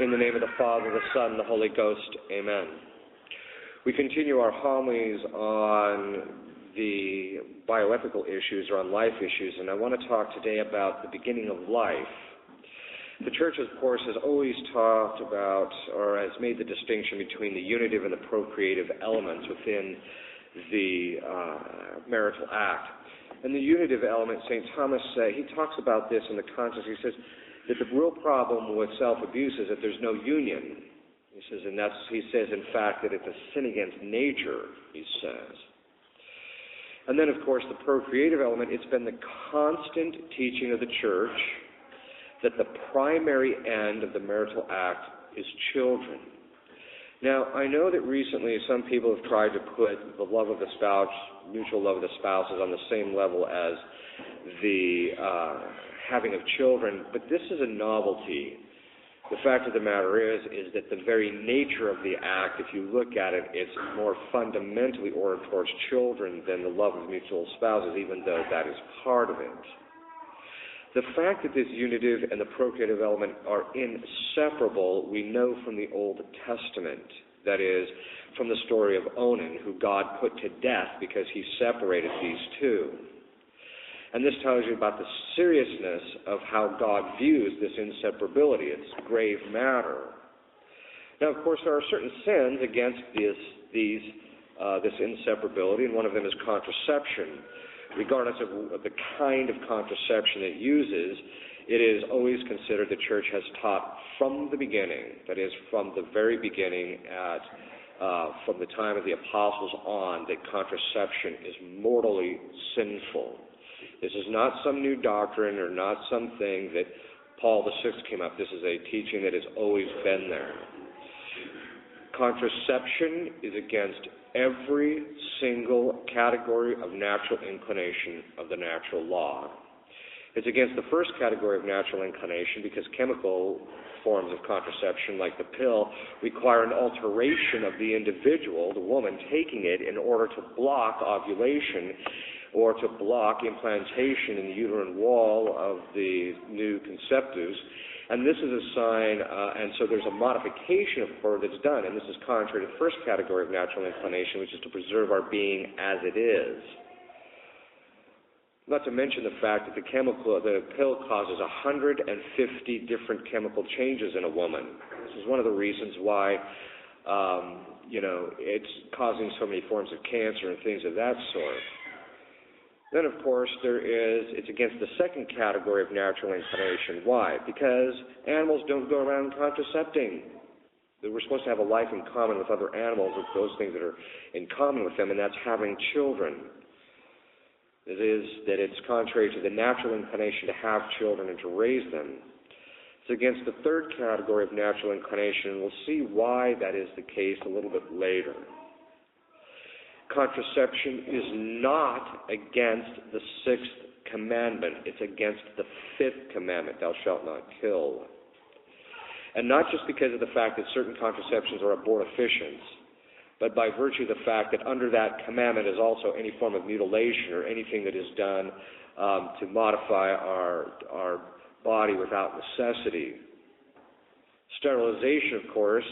In the name of the Father, the Son, and the Holy Ghost, amen. We continue our homilies on the bioethical issues or on life issues, and I want to talk today about the beginning of life. The Church, of course, has always talked about or has made the distinction between the unitive and the procreative elements within the marital act. And the unitive element, St. Thomas, he talks about this in the context. He says that the real problem with self-abuse is that there's no union. He says, and he says, in fact, that it's a sin against nature, he says. And then, of course, the procreative element, it's been the constant teaching of the Church that the primary end of the marital act is children. Now, I know that recently some people have tried to put the love of the spouse, mutual love of the spouses, on the same level as the having of children, but this is a novelty. The fact of the matter is that the very nature of the act, if you look at it, it's more fundamentally oriented towards children than the love of mutual spouses, even though that is part of it. The fact that this unitive and the procreative element are inseparable, we know from the Old Testament. That is, from the story of Onan, who God put to death because he separated these two. And this tells you about the seriousness of how God views this inseparability. It's grave matter. Now, of course, there are certain sins against this inseparability, and one of them is contraception. Regardless of the kind of contraception it uses, it is always considered, the Church has taught from the beginning, that is, from the very beginning, from the time of the apostles on, that contraception is mortally sinful. This is not some new doctrine or not something that Paul VI came up. This is a teaching that has always been there. Contraception is against every single category of natural inclination of the natural law. It's against the first category of natural inclination because chemical forms of contraception, like the pill, require an alteration of the individual, the woman, taking it in order to block ovulation or to block implantation in the uterine wall of the new conceptus. And this is a sign, and so there's a modification of her that's done, and this is contrary to the first category of natural inclination, which is to preserve our being as it is. Not to mention the fact that the pill causes 150 different chemical changes in a woman. This is one of the reasons why, it's causing so many forms of cancer and things of that sort. Then, of course, it's against the second category of natural inclination. Why? Because animals don't go around contracepting. We're supposed to have a life in common with other animals, with those things that are in common with them, and that's having children. It is that it's contrary to the natural inclination to have children and to raise them. It's against the third category of natural inclination, and we'll see why that is the case a little bit later. Contraception is not against the Sixth Commandment. It's against the Fifth Commandment, thou shalt not kill. And not just because of the fact that certain contraceptions are abortifacients, but by virtue of the fact that under that commandment is also any form of mutilation or anything that is done to modify our body without necessity. Sterilization, of course,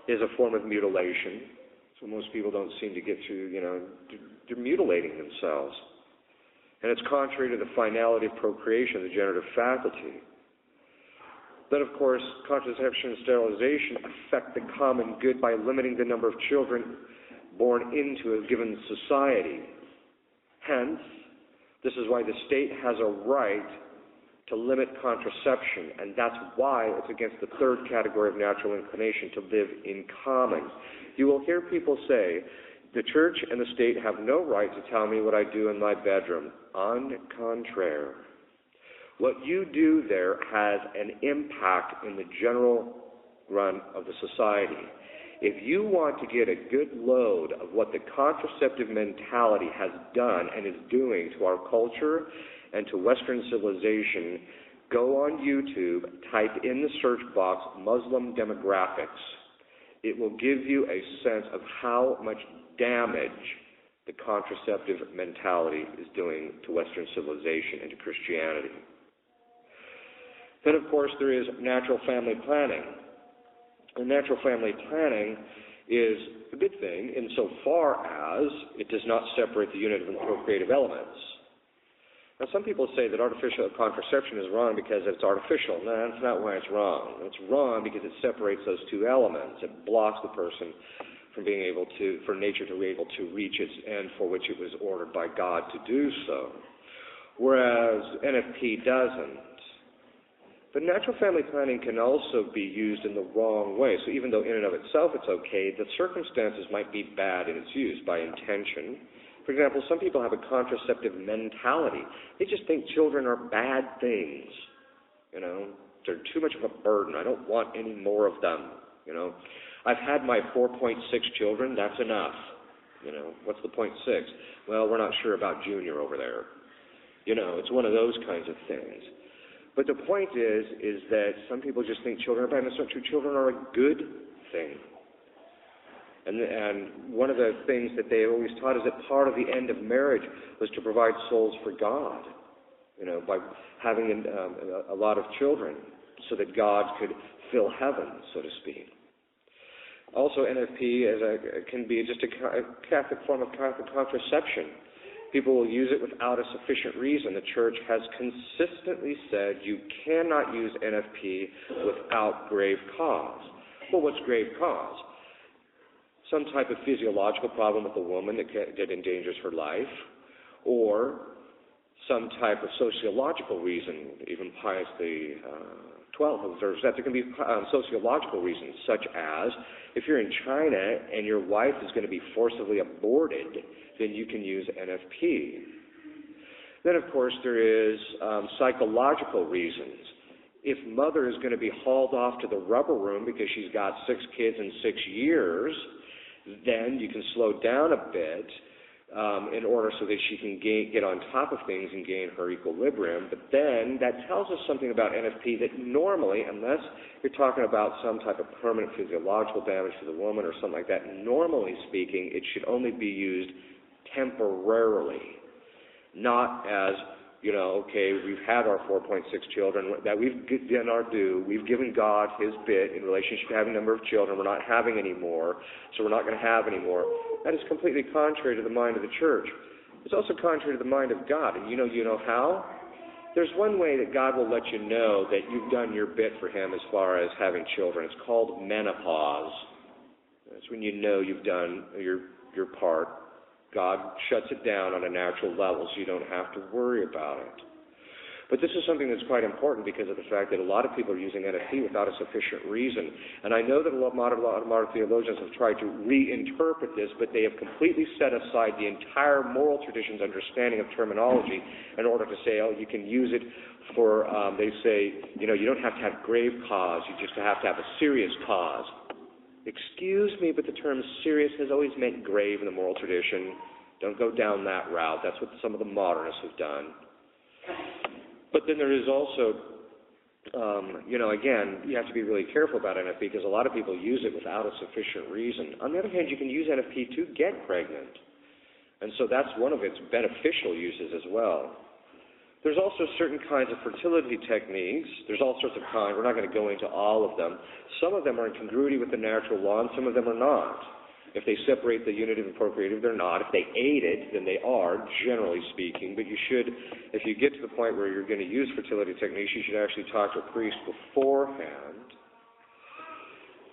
is a form of mutilation. So most people don't seem to get to, they're mutilating themselves. And it's contrary to the finality of procreation, the generative faculty. Then, of course, contraception and sterilization affect the common good by limiting the number of children born into a given society. Hence, this is why the state has a right to limit contraception, and that's why it's against the third category of natural inclination, to live in common. You will hear people say, the Church and the state have no right to tell me what I do in my bedroom. On contraire, what you do there has an impact in the general run of the society. If you want to get a good load of what the contraceptive mentality has done and is doing to our culture and to Western civilization, go on YouTube, type in the search box Muslim demographics. It will give you a sense of how much damage the contraceptive mentality is doing to Western civilization and to Christianity. Then, of course, there is natural family planning. And natural family planning is a good thing insofar as it does not separate the unit and procreative elements. Now, some people say that artificial contraception is wrong because it's artificial. No, that's not why it's wrong. It's wrong because it separates those two elements. It blocks the person from being able to, for nature to be able to reach its end for which it was ordered by God to do so, whereas NFP doesn't. But natural family planning can also be used in the wrong way. So even though in and of itself it's okay, the circumstances might be bad in its use by intention. For example, some people have a contraceptive mentality. They just think children are bad things. You know, they're too much of a burden. I don't want any more of them. You know, I've had my 4.6 children. That's enough. You know, what's the 0.6? Well, we're not sure about Junior over there. You know, it's one of those kinds of things. But the point is that some people just think children are bad, and it's not true. Children are a good thing. And one of the things that they always taught is that part of the end of marriage was to provide souls for God, you know, by having a lot of children so that God could fill heaven, so to speak. Also, NFP can be just a Catholic form of Catholic contraception. People will use it without a sufficient reason. The Church has consistently said you cannot use NFP without grave cause. Well, what's grave cause? Some type of physiological problem with a woman that endangers her life, or some type of sociological reason. Even Pius XII observes that there can be sociological reasons, such as if you're in China and your wife is going to be forcibly aborted, then you can use NFP. Then, of course, there is psychological reasons. If mother is going to be hauled off to the rubber room because she's got 6 kids in 6 years, then you can slow down a bit in order so that she can get on top of things and gain her equilibrium. But then that tells us something about NFP that normally, unless you're talking about some type of permanent physiological damage to the woman or something like that, normally speaking, it should only be used temporarily, not as, you know, okay, we've had our 4.6 children, that we've done our due, we've given God his bit in relationship to having a number of children, we're not having any more, so we're not going to have any more. That is completely contrary to the mind of the Church. It's also contrary to the mind of God. And you know how? There's one way that God will let you know that you've done your bit for him as far as having children. It's called menopause. That's when you know you've done your part. God shuts it down on a natural level so you don't have to worry about it. But this is something that's quite important because of the fact that a lot of people are using NFP without a sufficient reason. And I know that a lot of modern theologians have tried to reinterpret this, but they have completely set aside the entire moral tradition's understanding of terminology in order to say, oh, you can use it for, they say, you know, you don't have to have grave cause, you just have to have a serious cause. Excuse me, but the term serious has always meant grave in the moral tradition. Don't go down that route. That's what some of the modernists have done. But then there is also, you know, again, you have to be really careful about NFP because a lot of people use it without a sufficient reason. On the other hand, you can use NFP to get pregnant. And so that's one of its beneficial uses as well. There's also certain kinds of fertility techniques. There's all sorts of kinds. We're not going to go into all of them. Some of them are in congruity with the natural law, and some of them are not. If they separate the unitive and procreative, they're not. If they aid it, then they are, generally speaking. But you should, if you get to the point where you're going to use fertility techniques, you should actually talk to a priest beforehand.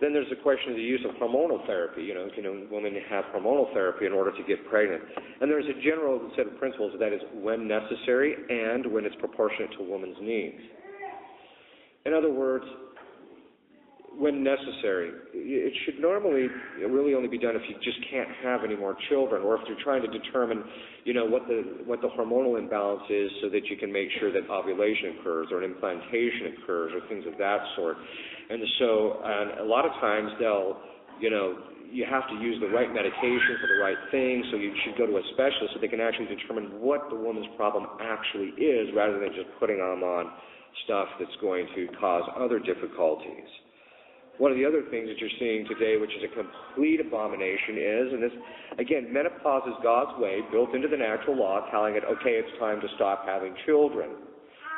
Then there's the question of the use of hormonal therapy. You know, women have hormonal therapy in order to get pregnant. And there's a general set of principles that is when necessary and when it's proportionate to a woman's needs. In other words, when necessary. It should normally really only be done if you just can't have any more children, or if you're trying to determine, you know, what the hormonal imbalance is, so that you can make sure that ovulation occurs or an implantation occurs or things of that sort. And so, and a lot of times they'll, you know, you have to use the right medication for the right thing, so you should go to a specialist so they can actually determine what the woman's problem actually is, rather than just putting them on stuff that's going to cause other difficulties. One of the other things that you're seeing today, which is a complete abomination, is, and this, again, menopause is God's way, built into the natural law, telling it, okay, it's time to stop having children.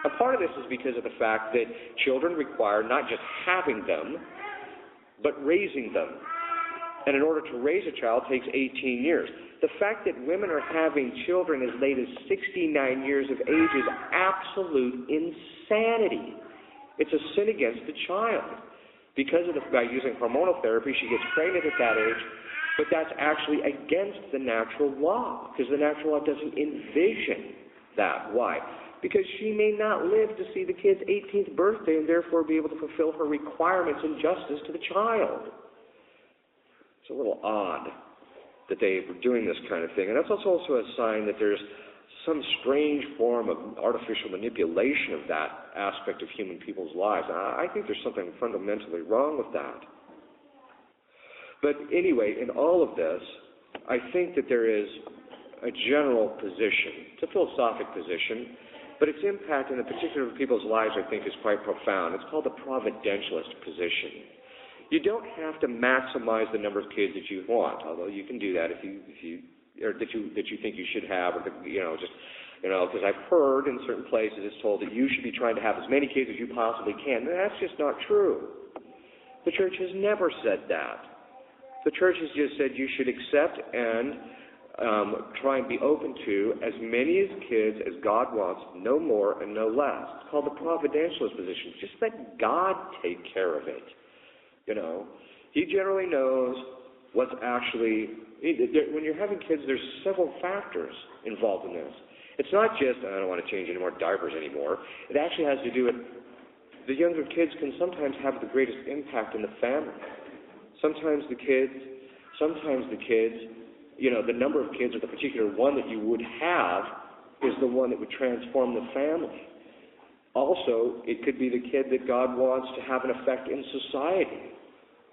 A part of this is because of the fact that children require not just having them, but raising them. And in order to raise a child takes 18 years. The fact that women are having children as late as 69 years of age is absolute insanity. It's a sin against the child. Because of by using hormonal therapy, she gets pregnant at that age, but that's actually against the natural law, because the natural law doesn't envision that. Why? Because she may not live to see the kid's 18th birthday and therefore be able to fulfill her requirements in justice to the child. It's a little odd that they were doing this kind of thing. And that's also a sign that there's some strange form of artificial manipulation of that aspect of human people's lives. I think there's something fundamentally wrong with that. But anyway, in all of this, I think that there is a general position. It's a philosophic position, but its impact in the particular people's lives, I think, is quite profound. It's called the providentialist position. You don't have to maximize the number of kids that you want, although you can do that if you or that you think you should have, or because I've heard in certain places it's told that you should be trying to have as many kids as you possibly can. And that's just not true. The church has never said that. The church has just said you should accept and try and be open to as many kids as God wants, no more and no less. It's called the providentialist position. Just let God take care of it. He generally knows what's actually. When you're having kids, there's several factors involved in this. It's not just, I don't want to change any more diapers anymore. It actually has to do with the younger kids can sometimes have the greatest impact in the family. Sometimes the kids, the number of kids or the particular one that you would have is the one that would transform the family. Also, it could be the kid that God wants to have an effect in society,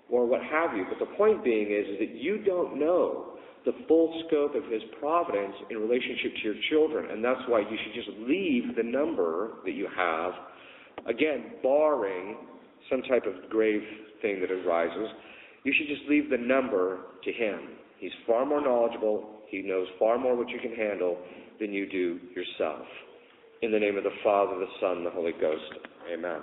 or what have you. But the point being is that you don't know the full scope of His providence in relationship to your children, and that's why you should just leave the number that you have, again, barring some type of grave thing that arises. You should just leave the number to Him. He's far more knowledgeable. He knows far more what you can handle than you do yourself. In the name of the Father, the Son, and the Holy Ghost. Amen.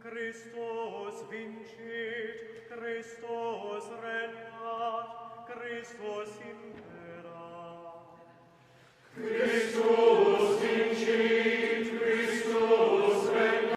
Christus vincit, Christus regnat, Christus imperat.